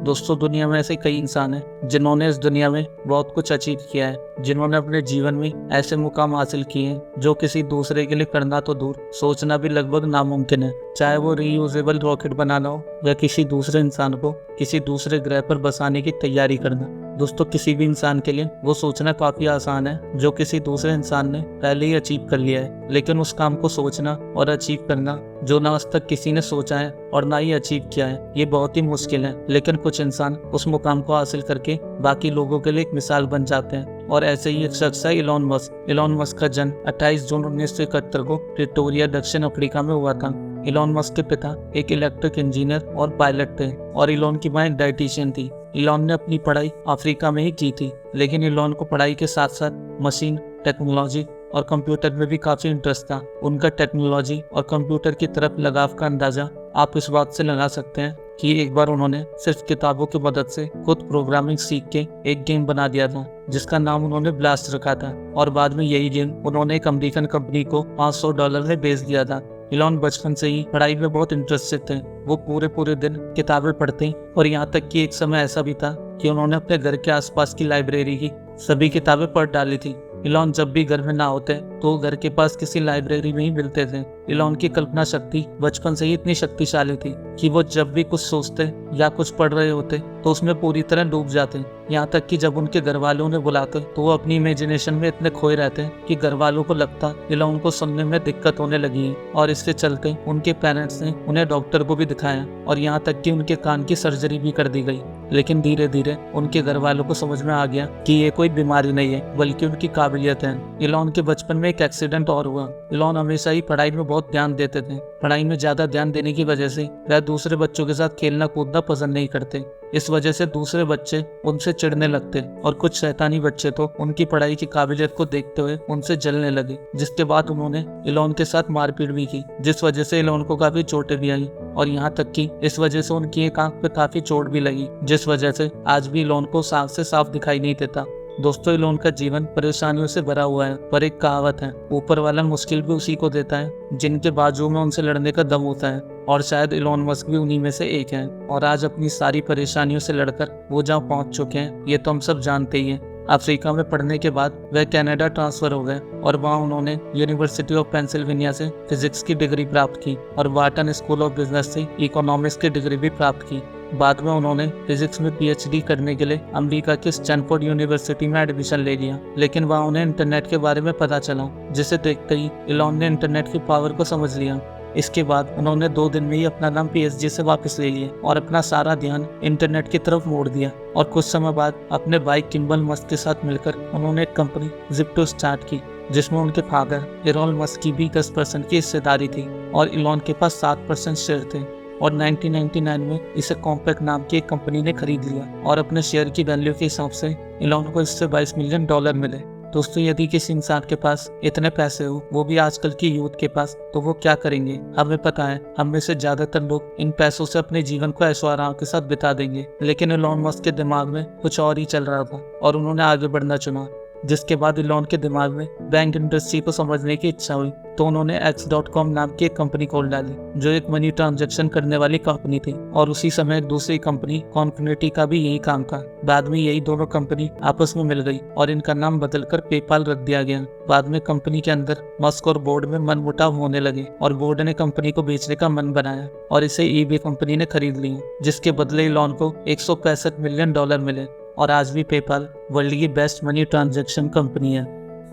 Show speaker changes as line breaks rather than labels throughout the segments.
दोस्तों, दुनिया में ऐसे कई इंसान हैं जिन्होंने इस दुनिया में बहुत कुछ अचीव किया है, जिन्होंने अपने जीवन में ऐसे मुकाम हासिल किए हैं जो किसी दूसरे के लिए करना तो दूर, सोचना भी लगभग नामुमकिन है। चाहे वो रीयूजेबल रॉकेट बनाना हो या किसी दूसरे इंसान को किसी दूसरे ग्रह पर बसाने की तैयारी करना। दोस्तों, किसी भी इंसान के लिए वो सोचना काफी आसान है जो किसी दूसरे इंसान ने पहले ही अचीव कर लिया है, लेकिन उस काम को सोचना और अचीव करना जो ना आज तक किसी ने सोचा है और ना ही अचीव किया है, ये बहुत ही मुश्किल है। लेकिन कुछ इंसान उस मुकाम को हासिल करके बाकी लोगों के लिए एक मिसाल बन जाते हैं, और ऐसे ही एक शख्स है इलॉन मस्क। इलॉन मस्क का जन्म 28 जून 1971 को प्रिटोरिया, दक्षिण अफ्रीका में हुआ था। इलॉन मस्क के पिता एक इलेक्ट्रिक इंजीनियर और पायलट थे और इलॉन की मां एक डाइटिशियन थी। इलॉन ने अपनी पढ़ाई अफ्रीका में ही की थी, लेकिन इलॉन को पढ़ाई के साथ साथ मशीन, टेक्नोलॉजी और कंप्यूटर में भी काफी इंटरेस्ट था। उनका टेक्नोलॉजी और कंप्यूटर की तरफ लगाव का अंदाजा आप इस बात से लगा सकते हैं कि एक बार उन्होंने सिर्फ किताबों की मदद से खुद प्रोग्रामिंग सीख के एक गेम बना दिया था जिसका नाम उन्होंने ब्लास्ट रखा था, और बाद में यही गेम उन्होंने एक अमेरिकन कंपनी को $500 में बेच दिया था। इलॉन बचपन से ही पढ़ाई में बहुत इंटरेस्टेड थे। वो पूरे दिन किताबें पढ़ते और यहाँ तक कि एक समय ऐसा भी था कि उन्होंने अपने घर के आसपास की लाइब्रेरी की सभी किताबें पढ़ डाली थी। इलॉन जब भी घर में ना होते तो वो घर के पास किसी लाइब्रेरी में ही मिलते थे। इलॉन की कल्पना शक्ति बचपन से ही इतनी शक्तिशाली थी कि वो जब भी कुछ सोचते या कुछ पढ़ रहे होते तो उसमें पूरी तरह डूब जाते। यहाँ तक कि जब उनके घर वालों ने बुलाते तो वो अपनी इमेजिनेशन में इतने खोए रहते कि घर वालों को लगता इलॉन को सुनने में दिक्कत होने लगी है, और इसके चलते उनके पेरेंट्स ने उन्हें डॉक्टर को भी दिखाया और यहाँ तक कि उनके कान की सर्जरी भी कर दी गई। लेकिन धीरे धीरे उनके घर वालों को समझ में आ गया कि ये कोई बीमारी नहीं है बल्कि उनकी काबिलियत है। इलॉन के बचपन में एक एक्सीडेंट और हुआ। इलॉन हमेशा ही पढ़ाई में बहुत ध्यान देते थे। पढ़ाई में ज्यादा ध्यान देने की वजह से वह दूसरे बच्चों के साथ खेलना कूदना पसंद नहीं करते। इस वजह से दूसरे बच्चे उनसे चिढ़ने लगते और कुछ शैतानी बच्चे तो उनकी पढ़ाई की काबिलियत को देखते हुए उनसे जलने लगे, जिसके बाद उन्होंने इलॉन के साथ मारपीट भी की, जिस वजह से इलॉन को काफी चोटें भी आई और यहाँ तक कि इस वजह से उनकी एक आंख पे काफी चोट भी लगी, जिस वजह से आज भी इलॉन को साफ से साफ दिखाई नहीं देता। दोस्तों, इलॉन का जीवन परेशानियों से भरा हुआ है, पर एक कहावत है, ऊपर वाला मुश्किल भी उसी को देता है जिनके बाजू में उनसे लड़ने का दम होता है, और शायद इलॉन मस्क भी उन्हीं में से एक है। और आज अपनी सारी परेशानियों से लड़कर वो जहाँ पहुंच चुके हैं ये तो हम सब जानते ही हैं। अफ्रीका में पढ़ने के बाद वह कनाडा ट्रांसफर हो गए और वहाँ उन्होंने यूनिवर्सिटी ऑफ पेंसिल्वेनिया से फिजिक्स की डिग्री प्राप्त की और वाटन स्कूल ऑफ बिजनेस से इकोनॉमिक्स की डिग्री भी प्राप्त की। बाद में उन्होंने फिजिक्स में पीएचडी करने के लिए अमेरिका की स्टैनफोर्ड यूनिवर्सिटी में एडमिशन ले लिया, लेकिन वहाँ उन्हें इंटरनेट के बारे में पता चला, जिसे देखते ही इलॉन ने इंटरनेट की पावर को समझ लिया। इसके बाद उन्होंने 2 दिन में ही अपना नाम पीएचडी से वापस ले लिया और अपना सारा ध्यान इंटरनेट की तरफ मोड़ दिया। और कुछ समय बाद अपने भाई किम्बल मस्क के साथ मिलकर उन्होंने एक कंपनी जिप्टो स्टार्ट की, जिसमें उनके फादर इलॉन मस्क की भी 10% की हिस्सेदारी थी और इलॉन के पास 7% शेयर थे। और 1999 में इसे कॉम्पैक्ट नाम की एक कंपनी ने खरीद लिया और अपने शेयर की वैल्यू के हिसाब से इलॉन को इससे $22 मिलियन मिले। दोस्तों, यदि किसी इंसान के पास इतने पैसे हो, वो भी आजकल की यूथ के पास, तो वो क्या करेंगे? हमें पता है हम में से ज्यादातर लोग इन पैसों से अपने जीवन को ऐशो आराम के साथ बिता देंगे, लेकिन इलॉन मस्क के दिमाग में कुछ और ही चल रहा था और उन्होंने आगे बढ़ना चुना। जिसके बाद इलॉन के दिमाग में बैंक इंडस्ट्री को समझने की इच्छा हुई, तो उन्होंने X.com नाम की एक कंपनी खोल डाली जो एक मनी ट्रांजैक्शन करने वाली कंपनी थी, और उसी समय एक दूसरी कंपनी कॉन्फिनिटी का भी यही काम था। बाद में यही दोनों कंपनी आपस में मिल गई और इनका नाम बदलकर पेपाल रख दिया गया। बाद में कंपनी के अंदर मस्क और बोर्ड में मनमुटाव होने लगे और बोर्ड ने कंपनी को बेचने का मन बनाया और इसे ईबे कंपनी ने खरीद ली, जिसके बदले इलॉन को $165 मिलियन मिले और आज भी पेपाल वर्ल्ड की बेस्ट मनी ट्रांजैक्शन कंपनी है।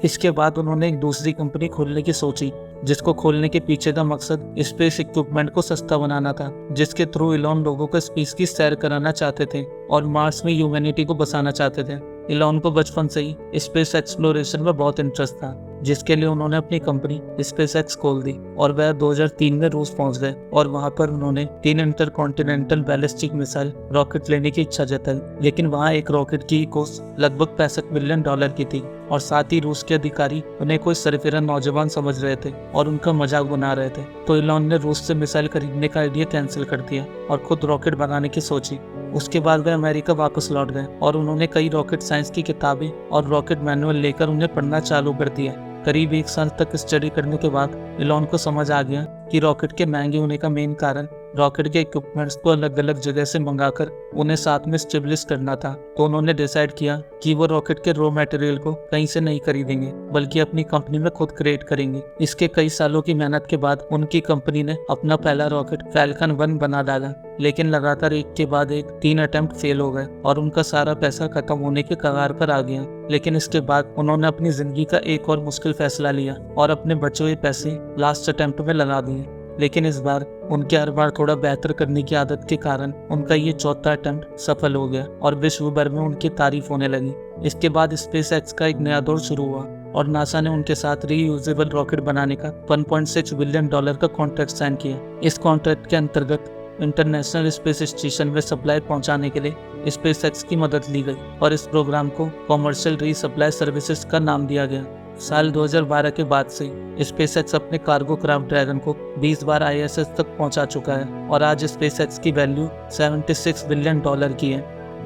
इसके बाद उन्होंने एक दूसरी कंपनी खोलने की सोची, जिसको खोलने के पीछे का मकसद स्पेस इक्विपमेंट को सस्ता बनाना था, जिसके थ्रू इलॉन लोगों को स्पेस की सैर कराना चाहते थे और मार्स में ह्यूमैनिटी को बसाना चाहते थे। इलॉन को बचपन से ही स्पेस एक्सप्लोरेशन में बहुत इंटरेस्ट था, जिसके लिए उन्होंने अपनी कंपनी स्पेस एक्स खोल दी और वह 2003 में रूस पहुंच गए और वहां पर उन्होंने 3 इंटरकॉन्टिनेंटल बैलिस्टिक मिसाइल रॉकेट लेने की इच्छा जताई, लेकिन वहां एक रॉकेट की कॉस्ट लगभग $65 मिलियन की थी और साथ ही रूस के अधिकारी उन्हें कोई सरफिरा नौजवान समझ रहे थे और उनका मजाक बना रहे थे। तो इलॉन ने रूस से मिसाइल खरीदने का आइडिया कैंसिल कर दिया और खुद रॉकेट बनाने की सोची। उसके बाद वे अमेरिका वापस लौट गए और उन्होंने कई रॉकेट साइंस की किताबें और रॉकेट मैनुअल लेकर उन्हें पढ़ना चालू कर दिया। करीब 1 साल तक स्टडी करने के बाद इलॉन को समझ आ गया कि रॉकेट के महंगे होने का मेन कारण रॉकेट के इक्विपमेंट्स को अलग अलग जगह से मंगाकर उन्हें साथ में स्टेबलिश करना था, तो उन्होंने डिसाइड किया कि वो रॉकेट के रॉ मटेरियल को कहीं से नहीं खरीदेंगे बल्कि अपनी कंपनी में खुद क्रिएट करेंगे। इसके कई सालों की मेहनत के बाद उनकी कंपनी ने अपना पहला रॉकेट फैल्कन 1 बना डाला, लेकिन लगातार एक के बाद एक 3 अटेम्प्ट फेल हो गए और उनका सारा पैसा खत्म होने के कगार पर आ गया। लेकिन इसके बाद उन्होंने अपनी जिंदगी का एक और मुश्किल फैसला लिया और अपने बचे हुए पैसे लास्ट अटेम्प्ट में लगा दिए। लेकिन इस बार उनके हर बार थोड़ा बेहतर करने की आदत के कारण उनका ये चौथा अटेम्प्ट सफल हो गया और विश्व भर में उनकी तारीफ होने लगी। इसके बाद स्पेसएक्स का एक नया दौर शुरू हुआ और नासा ने उनके साथ रीयूजेबल रॉकेट बनाने का $1.6 बिलियन का कॉन्ट्रैक्ट साइन किया। इस कॉन्ट्रैक्ट के अंतर्गत इंटरनेशनल स्पेस स्टेशन में सप्लाई पहुंचाने के लिए स्पेसएक्स की मदद ली गई और इस प्रोग्राम को कॉमर्शियल रीसप्लाई सर्विसेज का नाम दिया गया। साल 2012 के बाद से स्पेसएक्स अपने कार्गो क्राफ्ट ड्रैगन को 20 बार ISS तक पहुंचा चुका है और आज स्पेसएक्स की वैल्यू $76 बिलियन की है।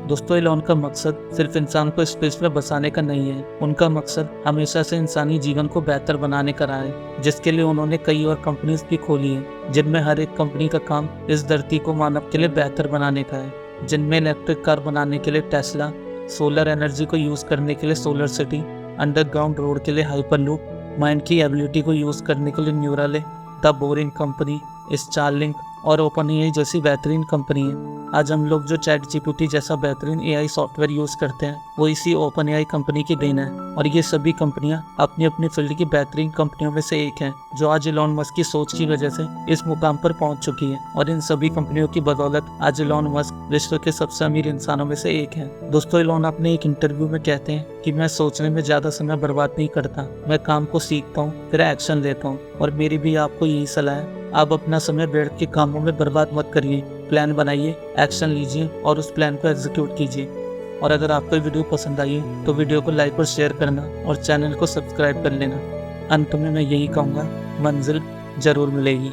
दोस्तों, एलन का मकसद सिर्फ इंसान को स्पेस में बसाने का नहीं है, उनका मकसद हमेशा से इंसानी जीवन को बेहतर बनाने का रहा है, जिसके लिए उन्होंने कई और कंपनीज भी खोली हैं, जिनमें हर एक कंपनी का काम इस धरती को मानव के लिए बेहतर बनाने का है। जिनमें इलेक्ट्रिक कार बनाने के लिए टेस्ला, सोलर एनर्जी को यूज करने के लिए सोलर सिटी, अंडरग्राउंड रोड के लिए हाइपरलूप, माइंड की एबिलिटी को यूज करने के लिए Neuralink, the boring company, Starlink और ओपनएआई जैसी बेहतरीन कंपनी है। आज हम लोग जो ChatGPT जैसा बेहतरीन AI सॉफ्टवेयर यूज करते हैं वो इसी ओपनएआई कंपनी की देन है और ये सभी कंपनियां अपनी अपनी फील्ड की बेहतरीन कंपनियों में से एक हैं, जो आज एलन मस्क की सोच की वजह से इस मुकाम पर पहुंच चुकी है और इन सभी कंपनियों की बदौलत आज एलन मस्क विश्व के सबसे अमीर इंसानों में से एक है। दोस्तों, एलन अपने एक इंटरव्यू में कहते हैं कि मैं सोचने में ज्यादा समय बर्बाद नहीं करता, मैं काम को सीखता हूँ फिर एक्शन लेता हूँ और मेरी भी आपको यही सलाह है, आप अपना समय बैठ के कामों में बर्बाद मत करिए, प्लान बनाइए, एक्शन लीजिए और उस प्लान को एग्जीक्यूट कीजिए। और अगर आपको वीडियो पसंद आई तो वीडियो को लाइक और शेयर करना और चैनल को सब्सक्राइब कर लेना। अंत में मैं यही कहूँगा, मंजिल जरूर मिलेगी।